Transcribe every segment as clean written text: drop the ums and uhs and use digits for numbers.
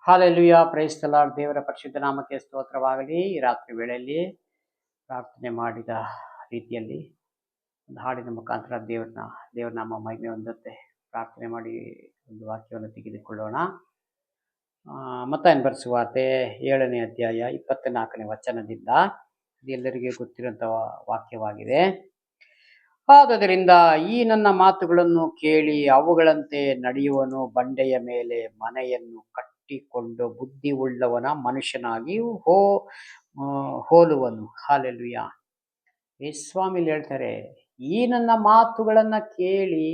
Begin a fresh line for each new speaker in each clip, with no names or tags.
Hallelujah, praise the lord. ದೇವರ ಪರಿಶುದ್ಧ ನಾಮಕ್ಕೆ ಸ್ತೋತ್ರವಾಗಲಿ. ಈ ರಾತ್ರಿ ವೇಳೆಯಲ್ಲಿ ಪ್ರಾರ್ಥನೆ ಮಾಡಿದ ರೀತಿಯಲ್ಲಿ ಒಂದು ಹಾಡಿನ ಮುಖಾಂತರ ದೇವರ ನಾಮ ಮಹಿಮೆ ಹೊಂದುತ್ತೆ. ಪ್ರಾರ್ಥನೆ ಮಾಡಿ ಒಂದು ವಾಕ್ಯವನ್ನು ತೆಗೆದುಕೊಳ್ಳೋಣ. ಮತ್ತಾಯನ ಬರೆಸುವ ವಾರ್ತೆ 7ನೇ ಅಧ್ಯಾಯ 24ನೇ ವಚನದಿಂದ. ಇದು ಎಲ್ಲರಿಗೆ ಗೊತ್ತಿರುವಂಥ ವಾಕ್ಯವಾಗಿದೆ. ಆದುದರಿಂದ ಈ ನನ್ನ ಮಾತುಗಳನ್ನು ಕೇಳಿ ಅವುಗಳಂತೆ ನಡೆಯುವನು ಬಂಡೆಯ ಮೇಲೆ ಮನೆಯನ್ನು ಕಟ್ಟಿಕೊಂಡು ಬುದ್ಧಿ ಉಳ್ಳವನ ಮನುಷ್ಯನಾಗಿ ಹೋಲುವನು. ಹಾಲೆಲೂಯ. ಯೇಸುಸ್ವಾಮಿಲಿ ಹೇಳ್ತಾರೆ, ಈ ನನ್ನ ಮಾತುಗಳನ್ನ ಕೇಳಿ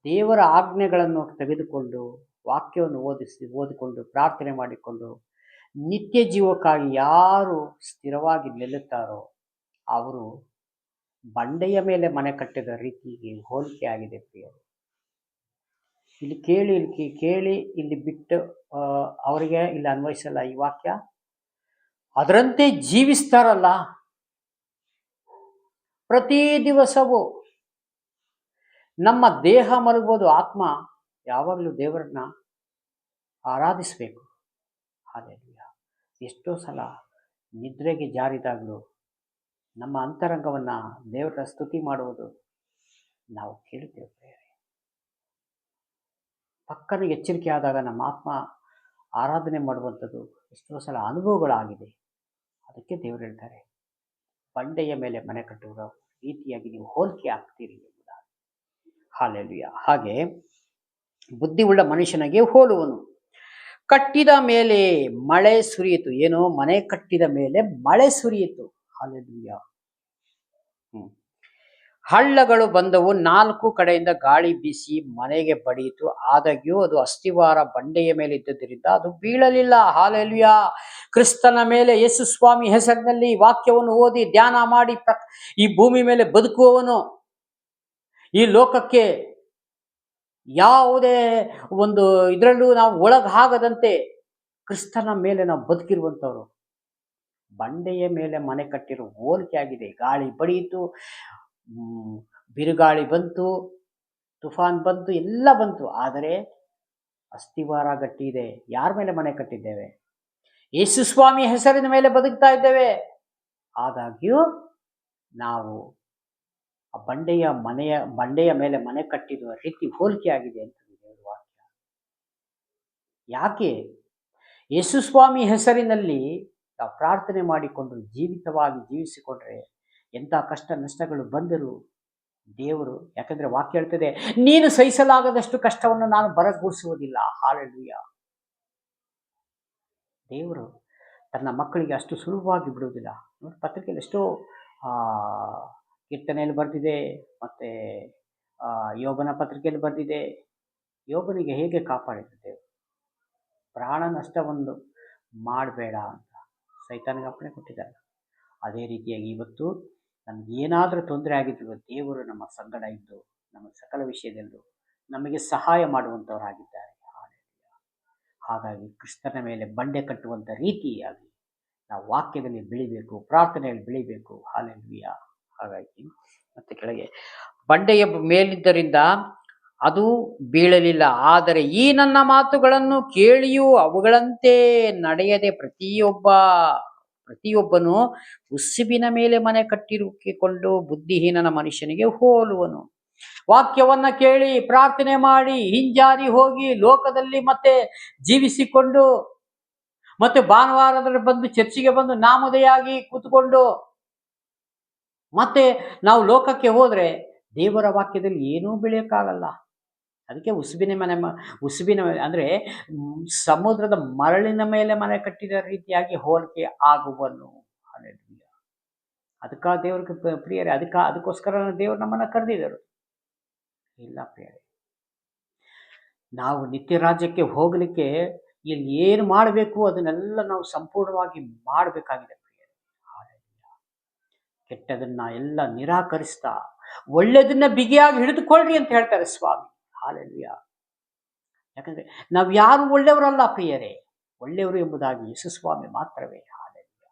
ದೇವರ ಆಜ್ಞೆಗಳನ್ನು ತೆಗೆದುಕೊಂಡು ವಾಕ್ಯವನ್ನು ಓದಿಕೊಂಡು ಪ್ರಾರ್ಥನೆ ಮಾಡಿಕೊಂಡು ನಿತ್ಯ ಜೀವಕ್ಕಾಗಿ ಯಾರು ಸ್ಥಿರವಾಗಿ ನಿಲ್ಲುತ್ತಾರೋ ಅವರು ಬಂಡೆಯ ಮೇಲೆ ಮನೆ ಕಟ್ಟಿದ ರೀತಿಗೆ ಹೋಲಿಕೆ ಆಗಿದೆ ಪ್ರಿಯರು. ಇಲ್ಲಿ ಕೇಳಿ ಇಲ್ಲಿ ಬಿಟ್ಟು ಅವರಿಗೆ ಇಲ್ಲಿ ಅನ್ವಯಿಸಲ್ಲ ಈ ವಾಕ್ಯ. ಅದರಂತೆ ಜೀವಿಸ್ತಾರಲ್ಲ, ಪ್ರತಿ ದಿವಸವೂ ನಮ್ಮ ದೇಹ ಮಲಗುವುದು, ಆತ್ಮ ಯಾವಾಗಲೂ ದೇವರನ್ನ ಆರಾಧಿಸಬೇಕು. ಹಾಲೆಲೂಯ. ಎಷ್ಟೋ ಸಲ ನಿದ್ರೆಗೆ ಜಾರಿದಾಗಲೂ ನಮ್ಮ ಅಂತರಂಗವನ್ನ ದೇವರ ಸ್ತುತಿ ಮಾಡುವುದು ನಾವು ಕೇಳುತ್ತೇವೆ ಪ್ರಿಯರೇ. ಪಕ್ಕನ ಎಚ್ಚರಿಕೆ ಆದಾಗ ನಮ್ಮ ಆತ್ಮ ಆರಾಧನೆ ಮಾಡುವಂಥದ್ದು ಎಷ್ಟೋ ಸಲ ಅನುಭವಗಳಾಗಿದೆ. ಅದಕ್ಕೆ ದೇವರು ಹೇಳ್ತಾರೆ, ಬಂಡೆಯ ಮೇಲೆ ಮನೆ ಕಟ್ಟುವ ರೀತಿಯಾಗಿ ನೀವು ಹೋಲಿಕೆ ಆಗ್ತೀರಿ ಎಂಬುದಾಗಿ. ಹಾಲೆಲೂಯ. ಹಾಗೆ ಬುದ್ಧಿಯುಳ್ಳ ಮನುಷ್ಯನಿಗೆ ಹೋಲುವನು. ಕಟ್ಟಿದ ಮೇಲೆ ಮಳೆ ಸುರಿಯಿತು. ಏನೋ ಮನೆ ಕಟ್ಟಿದ ಮೇಲೆ ಮಳೆ ಸುರಿಯಿತು. ಹಾಲೆಲೂಯ. ಹಳ್ಳಗಳು ಬಂದವು, 4 ಕಡೆಯಿಂದ ಗಾಳಿ ಬೀಸಿ ಮನೆಗೆ ಬಡಿಯಿತು. ಆದಾಗ್ಯೂ ಅದು ಅಸ್ಥಿವಾರ ಬಂಡೆಯ ಮೇಲೆ ಇದ್ದದರಿಂದ ಅದು ಬೀಳಲಿಲ್ಲ. ಹಾಲೆಲೂಯ. ಕ್ರಿಸ್ತನ ಮೇಲೆ, ಯೇಸು ಸ್ವಾಮಿ ಹೆಸರಿನಲ್ಲಿ ವಾಕ್ಯವನ್ನು ಓದಿ ಧ್ಯಾನ ಮಾಡಿ ಈ ಭೂಮಿ ಮೇಲೆ ಬದುಕುವವನು, ಈ ಲೋಕಕ್ಕೆ ಯಾವುದೇ ಒಂದು ಇದರಲ್ಲೂ ನಾವು ಒಳಗಾಗದಂತೆ ಕ್ರಿಸ್ತನ ಮೇಲೆ ನಾವು ಬದುಕಿರುವಂಥವ್ರು. ಬಂಡೆಯ ಮೇಲೆ ಮನೆ ಕಟ್ಟಿರೋ ಹೋಲಿಕೆ ಆಗಿದೆ. ಗಾಳಿ ಬಡಿಯಿತು, ಬಿರುಗಾಳಿ ಬಂತು, ತುಫಾನ್ ಬಂತು, ಎಲ್ಲ ಬಂತು, ಆದರೆ ಅಸ್ಥಿವಾರ ಗಟ್ಟಿ ಇದೆ. ಯಾರ ಮೇಲೆ ಮನೆ ಕಟ್ಟಿದ್ದೇವೆ? ಯೇಸು ಸ್ವಾಮಿ ಹೆಸರಿನ ಮೇಲೆ ಬದುಕ್ತಾ ಇದ್ದೇವೆ. ಆದಾಗ್ಯೂ ನಾವು ಆ ಬಂಡೆಯ ಮೇಲೆ ಮನೆ ಕಟ್ಟಿರುವ ರೀತಿ ಹೋಲಿಕೆ ಆಗಿದೆ ಅಂತ ದೇವರ ವಾಕ್ಯ. ಯಾಕೆ? ಯೇಸು ಸ್ವಾಮಿ ಹೆಸರಿನಲ್ಲಿ ನಾವು ಪ್ರಾರ್ಥನೆ ಮಾಡಿಕೊಂಡು ಜೀವಿತವಾಗಿ ಜೀವಿಸಿಕೊಂಡ್ರೆ ಎಂಥ ಕಷ್ಟ ನಷ್ಟಗಳು ಬಂದರೂ ದೇವರು, ಯಾಕಂದ್ರೆ ವಾಕ್ಯ ಹೇಳ್ತದೆ, ನೀನು ಸಹಿಸಲಾಗದಷ್ಟು ಕಷ್ಟವನ್ನು ನಾನು ಬರಗೂಡಿಸುವುದಿಲ್ಲ. ಹಾಲೆಲೂಯ. ದೇವರು ತನ್ನ ಮಕ್ಕಳಿಗೆ ಅಷ್ಟು ಸುಲಭವಾಗಿ ಬಿಡುವುದಿಲ್ಲ. ಪತ್ರಿಕೆಯಲ್ಲಿ ಎಷ್ಟೋ ಕೀರ್ತನೆಯಲ್ಲಿ ಬರೆದಿದೆ, ಮತ್ತೆ ಯೋಬನ ಪತ್ರಿಕೆಯಲ್ಲಿ ಬರೆದಿದೆ. ಯೋಬನಿಗೆ ಹೇಗೆ ಕಾಪಾಡಿದೆ, ಪ್ರಾಣ ನಷ್ಟವನ್ನು ಮಾಡಬೇಡ ಅಂತ ಸೈತಾನಿಗೆ ಅಪ್ಪಣೆ ಕೊಟ್ಟಿದ್ದಾರೆ. ಅದೇ ರೀತಿಯಾಗಿ ಇವತ್ತು ನಮಗೇನಾದರೂ ತೊಂದರೆ ಆಗಿದ್ರು ದೇವರು ನಮ್ಮ ಸಂಗಡ ಇದ್ದು ನಮ್ಮ ಸಕಲ ವಿಷಯದಲ್ಲೂ ನಮಗೆ ಸಹಾಯ ಮಾಡುವಂಥವರಾಗಿದ್ದಾರೆ. ಹಾಗಾಗಿ ಕ್ರಿಸ್ತನ ಮೇಲೆ ಬಂಡೆ ಕಟ್ಟುವಂಥ ರೀತಿಯಾಗಿ ನಾವು ವಾಕ್ಯದಲ್ಲಿ ಬೆಳಿಬೇಕು, ಪ್ರಾರ್ಥನೆಯಲ್ಲಿ ಬೆಳಿಬೇಕು. ಹಾಲೆಲೂಯ. ಹಾಗಾಗಿ ಮತ್ತೆ ಕೆಳಗೆ, ಬಂಡೆಯ ಮೇಲಿದ್ದರಿಂದ ಅದು ಬೀಳಲಿಲ್ಲ. ಆದರೆ ಈ ನನ್ನ ಮಾತುಗಳನ್ನು ಕೇಳಿಯೂ ಅವುಗಳಂತೆ ನಡೆಯದೆ ಪ್ರತಿಯೊಬ್ಬನು ಉಸುಬಿನ ಮೇಲೆ ಮನೆ ಕಟ್ಟಿರುಕಿಕೊಂಡು ಬುದ್ಧಿಹೀನನ ಮನುಷ್ಯನಿಗೆ ಹೋಲುವನು. ವಾಕ್ಯವನ್ನ ಕೇಳಿ ಪ್ರಾರ್ಥನೆ ಮಾಡಿ ಹಿಂಜಾರಿ ಹೋಗಿ ಲೋಕದಲ್ಲಿ ಮತ್ತೆ ಜೀವಿಸಿಕೊಂಡು ಮತ್ತೆ ಭಾನುವಾರದಲ್ಲಿ ಬಂದು ಚರ್ಚಿಗೆ ಬಂದು ನಾಮಧೇಯಾಗಿ ಕೂತ್ಕೊಂಡು ಮತ್ತೆ ನಾವು ಲೋಕಕ್ಕೆ ಹೋದ್ರೆ ದೇವರ ವಾಕ್ಯದಲ್ಲಿ ಏನೂ ಬೆಳೆಯೋಕ್ಕಾಗಲ್ಲ. ಅದಕ್ಕೆ ಉಸುಬಿನ ಅಂದರೆ ಸಮುದ್ರದ ಮರಳಿನ ಮೇಲೆ ಮನೆ ಕಟ್ಟಿದ ರೀತಿಯಾಗಿ ಹೋಲಿಕೆ ಆಗುವನು. ಅದಕ್ಕ ದೇವ್ರಿಗೆ ಪ್ರಿಯರೇ, ಅದಕ್ಕೋಸ್ಕರ ದೇವರು ನಮ್ಮನ್ನ ಕರೆದಿದ್ದರು. ಇಲ್ಲ ಪ್ರಿಯರೇ, ನಾವು ನಿತ್ಯ ರಾಜ್ಯಕ್ಕೆ ಹೋಗಲಿಕ್ಕೆ ಇಲ್ಲಿ ಏನು ಮಾಡಬೇಕು ಅದನ್ನೆಲ್ಲ ನಾವು ಸಂಪೂರ್ಣವಾಗಿ ಮಾಡಬೇಕಾಗಿದೆ ಪ್ರಿಯರೇ. ಕೆಟ್ಟದನ್ನ ಎಲ್ಲ ನಿರಾಕರಿಸ್ತಾ ಒಳ್ಳೆಯದನ್ನ ಬಿಗಿಯಾಗಿ ಹಿಡಿದುಕೊಳ್ಳ್ರಿ ಅಂತ ಹೇಳ್ತಾರೆ ಸ್ವಾಮಿ. ಹಾಲೆಲೂಯ. ಯಾಕಂದ್ರೆ ನಾವು ಯಾರು ಒಳ್ಳೆಯವರಲ್ಲ ಪ್ರಿಯರೇ, ಒಳ್ಳೆಯವರು ಎಂಬುದಾಗಿ ಯೇಸು ಸ್ವಾಮಿ ಮಾತ್ರವೇ. ಹಾಲೆಲೂಯ.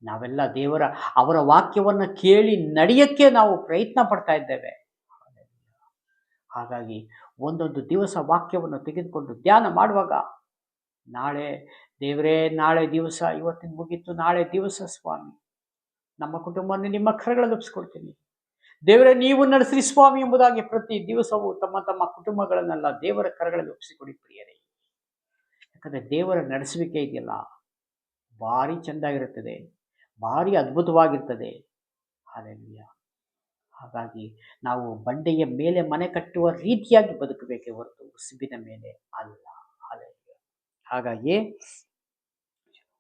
ನಾವೆಲ್ಲ ಅವರ ವಾಕ್ಯವನ್ನ ಕೇಳಿ ನಡೆಯಕ್ಕೆ ನಾವು ಪ್ರಯತ್ನ ಪಡ್ತಾ ಇದ್ದೇವೆ. ಹಾಗಾಗಿ ಒಂದೊಂದು ದಿವಸ ವಾಕ್ಯವನ್ನು ತೆಗೆದುಕೊಂಡು ಧ್ಯಾನ ಮಾಡುವಾಗ, ನಾಳೆ ದೇವರೇ, ನಾಳೆ ದಿವಸ ಇವತ್ತಿನ ಮುಗೀತು, ನಾಳೆ ದಿವಸ ಸ್ವಾಮಿ ನಮ್ಮ ಕುಟುಂಬವನ್ನು ನಿಮ್ಮ ಕರಗಳಲ್ಲಿ ಒಪ್ಪಿಸ್ಕೊಳ್ತೀನಿ, ದೇವರೇ ನೀವು ನಡೆಸಿರಿ ಸ್ವಾಮಿ ಎಂಬುದಾಗಿ ಪ್ರತಿ ದಿವಸವೂ ತಮ್ಮ ತಮ್ಮ ಕುಟುಂಬಗಳನ್ನೆಲ್ಲ ದೇವರ ಕರಗಳಲ್ಲಿ ಒಪ್ಪಿಸಿಕೊಡಿ ಪ್ರಿಯರೇ. ಯಾಕಂದರೆ ದೇವರ ನಡೆಸುವಿಕೆ ಇದೆಯಲ್ಲ, ಭಾರಿ ಚೆಂದಾಗಿರುತ್ತದೆ, ಭಾರಿ ಅದ್ಭುತವಾಗಿರ್ತದೆ. ಹಾಲೆಲೂಯಾ. ಹಾಗಾಗಿ ನಾವು ಬಂಡೆಯ ಮೇಲೆ ಮನೆ ಕಟ್ಟುವ ರೀತಿಯಾಗಿ ಬದುಕಬೇಕೇ ಹೊರತು ಉಸುಬಿನ ಮೇಲೆ ಅಲ್ಲ. ಹಾಲೆಲೂಯಾ. ಹಾಗಾಗಿ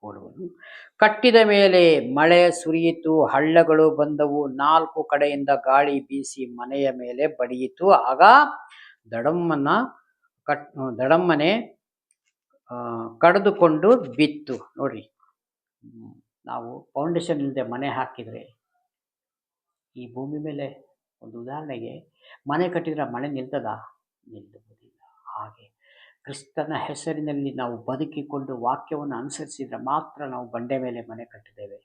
ಓಡುವನು, ಕಟ್ಟಿದ ಮೇಲೆ ಮಳೆ ಸುರಿಯಿತು, ಹಳ್ಳಗಳು ಬಂದವು, 4 ಕಡೆಯಿಂದ ಗಾಳಿ ಬೀಸಿ ಮನೆಯ ಮೇಲೆ ಬಡಿಯಿತು, ಆಗ ದಡಮ್ಮನೆ ಕಡಿದುಕೊಂಡು ಬಿತ್ತು. ನೋಡ್ರಿ, ನಾವು ಫೌಂಡೇಶನ್ ಇಲ್ಲದೆ ಮನೆ ಹಾಕಿದರೆ, ಈ ಭೂಮಿ ಮೇಲೆ ಒಂದು ಉದಾಹರಣೆಗೆ ಮನೆ ಕಟ್ಟಿದ್ರೆ ಮಳೆ ನಿಲ್ತದ? ನಿಲ್ಲುವುದಿಲ್ಲ. ಹಾಗೆ ಕ್ರಿಸ್ತನ ಹೆಸರಿನಲ್ಲಿ ನಾವು ಬದುಕಿಕೊಂಡು ವಾಕ್ಯವನ್ನು ಅನುಸರಿಸಿದರೆ ಮಾತ್ರ ನಾವು ಬಂಡೆ ಮೇಲೆ ಮನೆ ಕಟ್ಟಿದ್ದೇವೆ.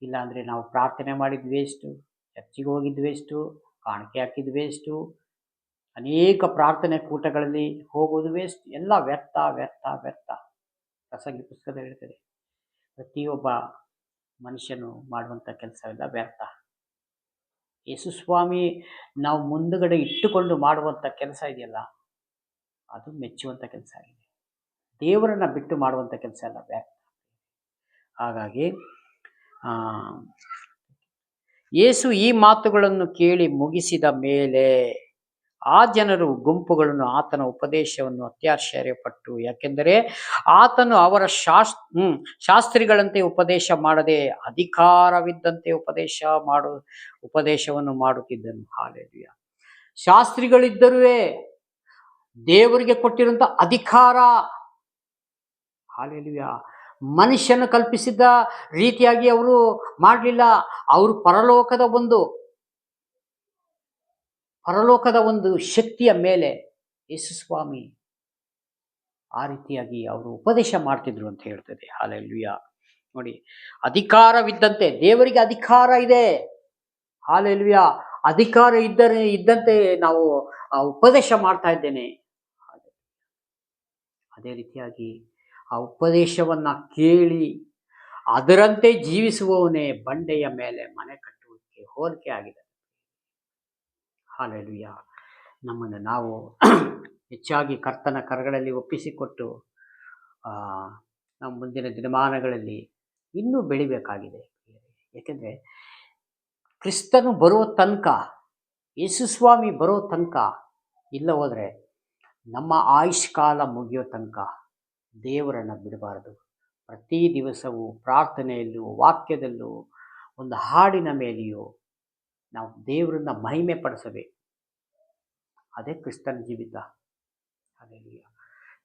ಇಲ್ಲಾಂದರೆ ನಾವು ಪ್ರಾರ್ಥನೆ ಮಾಡಿದ್ದು ವೇಸ್ಟು, ಚರ್ಚಿಗೆ ಹೋಗಿದ್ದು ವೇಸ್ಟು, ಕಾಣಿಕೆ ಹಾಕಿದ್ದು ವೇಸ್ಟು, ಅನೇಕ ಪ್ರಾರ್ಥನೆ ಕೂಟಗಳಲ್ಲಿ ಹೋಗೋದು ವೇಸ್ಟ್, ಎಲ್ಲ ವ್ಯರ್ಥ ವ್ಯರ್ಥ ವ್ಯರ್ಥ. ಪ್ರಸಂಗಿ ಪುಸ್ತಕದಲ್ಲಿ ಹೇಳ್ತದೆ, ಪ್ರತಿಯೊಬ್ಬ ಮನುಷ್ಯನು ಮಾಡುವಂಥ ಕೆಲಸವೆಲ್ಲ ವ್ಯರ್ಥ. ಯೇಸು ಸ್ವಾಮಿ ನಾವು ಮುಂದುಗಡೆ ಇಟ್ಟುಕೊಂಡು ಮಾಡುವಂಥ ಕೆಲಸ ಇದೆಯಲ್ಲ, ಅದು ಮೆಚ್ಚುವಂಥ ಕೆಲಸ ಆಗಿದೆ. ದೇವರನ್ನು ಬಿಟ್ಟು ಮಾಡುವಂಥ ಕೆಲಸ ಎಲ್ಲ ವ್ಯರ್ಥ. ಹಾಗಾಗಿ ಯೇಸು ಈ ಮಾತುಗಳನ್ನು ಕೇಳಿ ಮುಗಿಸಿದ ಮೇಲೆ ಆ ಜನರು ಗುಂಪುಗಳನ್ನು ಆತನ ಉಪದೇಶವನ್ನು ಅತ್ಯಾಶ್ಚರ್ಯಪಟ್ಟು, ಯಾಕೆಂದರೆ ಆತನು ಅವರ ಶಾಸ್ತ್ರಿಗಳಂತೆ ಉಪದೇಶ ಮಾಡದೆ ಅಧಿಕಾರವಿದ್ದಂತೆ ಉಪದೇಶವನ್ನು ಮಾಡುತ್ತಿದ್ದನು. ಹಾಲೆಲೂಯಾ. ಶಾಸ್ತ್ರಿಗಳಿದ್ದರೂ ದೇವರಿಗೆ ಕೊಟ್ಟಿರುವಂಥ ಅಧಿಕಾರ, ಹಾಲೆಲೂಯಾ, ಮನುಷ್ಯನು ಕಲ್ಪಿಸಿದ ರೀತಿಯಾಗಿ ಅವರು ಮಾಡಲಿಲ್ಲ. ಅವರು ಪರಲೋಕದ ಒಂದು ಶಕ್ತಿಯ ಮೇಲೆ ಯೇಸು ಸ್ವಾಮಿ ಆ ರೀತಿಯಾಗಿ ಅವರು ಉಪದೇಶ ಮಾಡ್ತಿದ್ರು ಅಂತ ಹೇಳ್ತದೆ. ಹಾಲೆಲೂಯಾ. ನೋಡಿ, ಅಧಿಕಾರವಿದ್ದಂತೆ, ದೇವರಿಗೆ ಅಧಿಕಾರ ಇದೆ. ಹಾಲೆಲೂಯಾ. ಅಧಿಕಾರ ಇದ್ದಂತೆ ನಾವು ಉಪದೇಶ ಮಾಡ್ತಾ ಇದ್ದೇನೆ. ಅದೇ ರೀತಿಯಾಗಿ ಆ ಉಪದೇಶವನ್ನ ಕೇಳಿ ಅದರಂತೆ ಜೀವಿಸುವವನೇ ಬಂಡೆಯ ಮೇಲೆ ಮನೆ ಕಟ್ಟುವುದಕ್ಕೆ ಹೋಲಿಕೆ ಆಗಿದೆ. ಹಾಲೆಲೂಯಾ. ನಮ್ಮನ್ನು ನಾವು ಹೆಚ್ಚಾಗಿ ಕರ್ತನ ಕರಗಳಲ್ಲಿ ಒಪ್ಪಿಸಿಕೊಟ್ಟು ನಮ್ಮ ಮುಂದಿನ ದಿನಮಾನಗಳಲ್ಲಿ ಇನ್ನೂ ಬೆಳಿಬೇಕಾಗಿದೆ. ಏಕೆಂದರೆ ಕ್ರಿಸ್ತನು ಬರೋ ತನಕ, ಯೇಸು ಸ್ವಾಮಿ ಬರೋ ತನಕ, ಇಲ್ಲ ಹೋದರೆ ನಮ್ಮ ಆಯುಷ್ಕಾಲ ಮುಗಿಯೋ ತನಕ ದೇವರನ್ನು ಬಿಡಬಾರದು. ಪ್ರತಿ ದಿವಸವೂ ಪ್ರಾರ್ಥನೆಯಲ್ಲೂ ವಾಕ್ಯದಲ್ಲೂ ಒಂದು ಹಾಡಿನ ಮೇಲೆಯೂ ನಾವು ದೇವರನ್ನ ಮಹಿಮೆ ಪಡಿಸಬೇಕು. ಅದೇ ಕ್ರಿಸ್ತನ ಜೀವಿತ. ಹಾಗಾಗಿ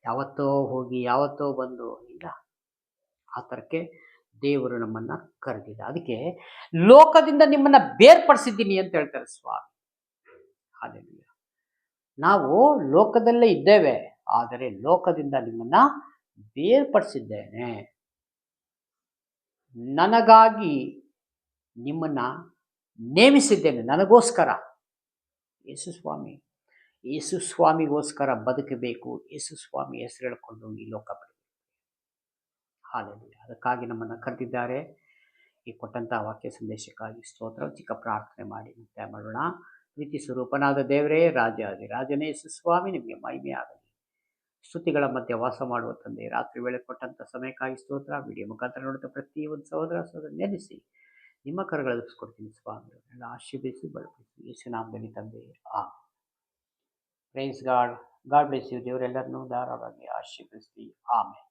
ಯಾವತ್ತೋ ಹೋಗಿ ಯಾವತ್ತೋ ಬಂದು ಇಲ್ಲ, ಆ ಥರಕ್ಕೆ ದೇವರು ನಮ್ಮನ್ನು ಕರೆದಿಲ್ಲ. ಅದಕ್ಕೆ ಲೋಕದಿಂದ ನಿಮ್ಮನ್ನು ಬೇರ್ಪಡಿಸಿದ್ದೀನಿ ಅಂತ ಹೇಳ್ತಾರೆ ಸ್ವಾಮಿ. ಹಾಗಾಗಿ ನಾವು ಲೋಕದಲ್ಲೇ ಇದ್ದೇವೆ, ಆದರೆ ಲೋಕದಿಂದ ನಿಮ್ಮನ್ನು ಬೇರ್ಪಡಿಸಿದ್ದೇನೆ, ನನಗಾಗಿ ನಿಮ್ಮನ್ನು ನೇಮಿಸಿದ್ದೇನೆ, ನನಗೋಸ್ಕರ. ಯೇಸು ಸ್ವಾಮಿಗೋಸ್ಕರ ಬದುಕಬೇಕು. ಯೇಸು ಸ್ವಾಮಿ ಹೆಸರು ಹೇಳ್ಕೊಂಡು ಈ ಲೋಕ ಬಿಡಬೇಕು. ಹಾಲೆಲೂಯಾ. ಅದಕ್ಕಾಗಿ ನಮ್ಮನ್ನು ಕರೆದಿದ್ದಾರೆ. ಈ ಕೊಟ್ಟಂಥ ವಾಕ್ಯ ಸಂದೇಶಕ್ಕಾಗಿ ಸ್ತೋತ್ರ. ಚಿಕ್ಕ ಪ್ರಾರ್ಥನೆ ಮಾಡಿ ಮುಕ್ತಾಯ ಮಾಡೋಣ. ಪ್ರೀತಿ ಸ್ವರೂಪನಾದ ದೇವರೇ, ರಾಜನೇ ಯೇಸು ಸ್ವಾಮಿ, ನಿಮಗೆ ಮಹಿಮೆ ಆಗಲಿ. ಸ್ತುತಿಗಳ ಮಧ್ಯೆ ವಾಸ ಮಾಡುವ ತಂದೆ, ರಾತ್ರಿ ವೇಳೆ ಕೊಟ್ಟಂಥ ಸಮಯಕ್ಕಾಗಿ ಸ್ತೋತ್ರ. ವಿಡಿಯೋ ಮುಖಾಂತರ ನೋಡುತ್ತಾ ಪ್ರತಿಯೊಂದು ಸಹೋದರ ನೆನೆಸಿ ನಿಮ್ಮ ಕರಗಳಲ್ಲಿ ಒಪ್ಪಿಸ್ಕೊಡ್ತೀನಿ ಸ್ವಾಮಿ. ಎಲ್ಲ ಆಶೀರ್ವದಿಸಿ ಬಲಪಡಿಸಿ ಯೇಸು ನಾಮದಲ್ಲಿ ತಂದೆ. Praise God. God bless you. ದೇವರೆಲ್ಲರನ್ನೂ ಧಾರಾಳವಾಗಿ ಆಶೀರ್ವದಿಸಿ. ಆಮೇಲೆ.